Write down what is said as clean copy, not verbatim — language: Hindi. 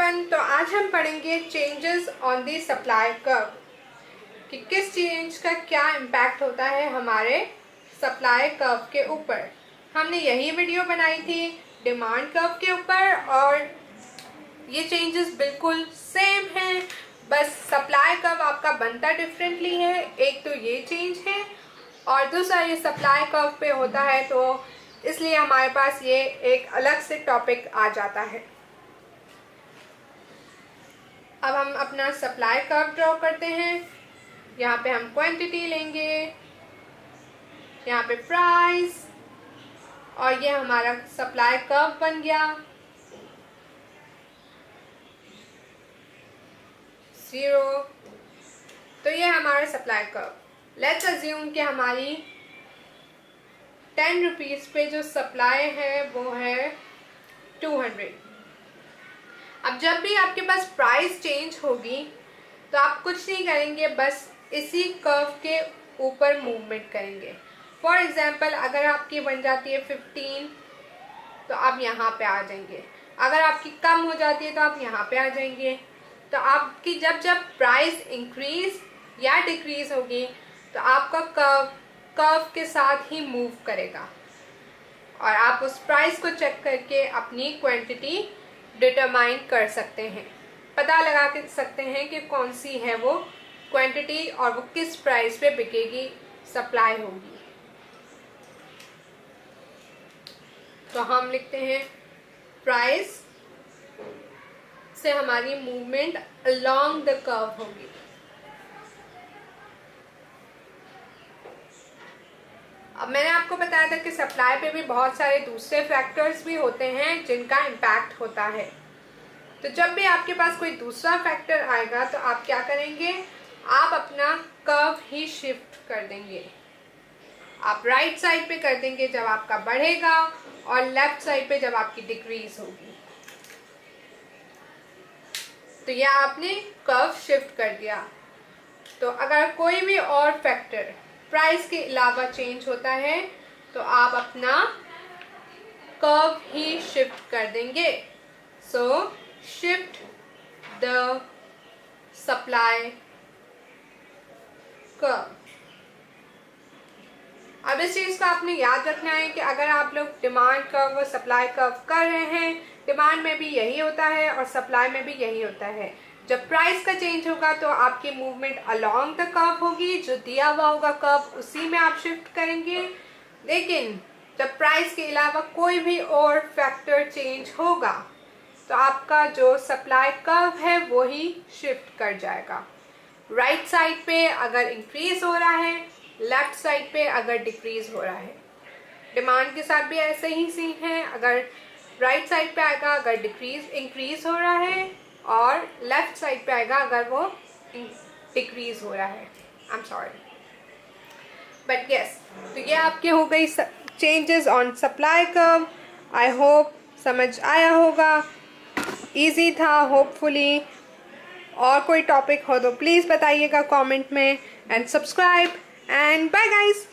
एवरीवन, तो आज हम पढ़ेंगे changes on the supply curve कि किस चेंज का क्या इम्पैक्ट होता है हमारे सप्लाई कर्व के ऊपर। हमने यही वीडियो बनाई थी डिमांड कर्व के ऊपर और ये चेंजेस बिल्कुल सेम हैं, बस सप्लाई कर्व आपका बनता डिफरेंटली है। एक तो ये चेंज है और दूसरा ये सप्लाई कर्व पे होता है, तो इसलिए हमारे पास ये एक अलग से टॉपिक आ जाता है। अब हम अपना सप्लाई कर्व ड्रॉ करते हैं। यहाँ पे हम क्वांटिटी लेंगे, यहाँ पे प्राइस, और ये हमारा सप्लाई कर्व बन गया 0। तो ये हमारा सप्लाई कर्व। लेट्स अज्यूम कि हमारी 10 रुपीज़ पे जो सप्लाई है वो है 200। अब जब भी आपके पास प्राइस चेंज होगी तो आप कुछ नहीं करेंगे, बस इसी कर्व के ऊपर मूवमेंट करेंगे। फॉर एग्जांपल, अगर आपकी बन जाती है 15 तो आप यहाँ पे आ जाएंगे। अगर आपकी कम हो जाती है तो आप यहाँ पे आ जाएंगे। तो आपकी जब जब प्राइस इंक्रीज या डिक्रीज होगी तो आपका कर्व के साथ ही मूव करेगा और आप उस प्राइस को चेक करके अपनी क्वांटिटी डिटरमाइन कर सकते हैं, पता लगा के सकते हैं कि कौन सी है वो क्वांटिटी और वो किस प्राइस पे बिकेगी, सप्लाई होगी। तो हम लिखते हैं प्राइस से हमारी मूवमेंट अलोंग द कर्व होगी। अब मैंने आपको बताया था कि सप्लाई पे भी बहुत सारे दूसरे फैक्टर्स भी होते हैं जिनका इम्पैक्ट होता है। तो जब भी आपके पास कोई दूसरा फैक्टर आएगा तो आप क्या करेंगे, आप अपना कर्व ही शिफ्ट कर देंगे। आप राइट साइड पे कर देंगे जब आपका बढ़ेगा और लेफ्ट साइड पे जब आपकी डिक्रीज होगी। तो यह आपने कर्व शिफ्ट कर दिया। तो अगर कोई भी और फैक्टर प्राइस के अलावा चेंज होता है तो आप अपना कर्व ही शिफ्ट कर देंगे। सो शिफ्ट द सप्लाई कर्व। अब इस चीज़ को आपने याद रखना है कि अगर आप लोग डिमांड कर्व और सप्लाई कर्व कर रहे हैं, डिमांड में भी यही होता है और सप्लाई में भी यही होता है। जब प्राइस का चेंज होगा तो आपकी मूवमेंट अलोंग द कर्व होगी, जो दिया हुआ होगा कर्व उसी में आप शिफ्ट करेंगे। लेकिन जब प्राइस के अलावा कोई भी और फैक्टर चेंज होगा तो आपका जो सप्लाई कर्व है वो ही शिफ्ट कर जाएगा। राइट साइड पे अगर इंक्रीज हो रहा है, लेफ्ट साइड पे अगर डिक्रीज हो रहा है। डिमांड के साथ भी ऐसे ही सीन है, अगर राइट साइड पे आएगा अगर इंक्रीज हो रहा है और लेफ्ट साइड पे आएगा अगर वो डिक्रीज हो रहा है। I am sorry but yes. तो ये आपके हो गई changes on supply curve. I hope समझ आया होगा, इजी था होपफुली। और कोई टॉपिक हो तो प्लीज़ बताइएगा कमेंट में, and subscribe, and bye guys.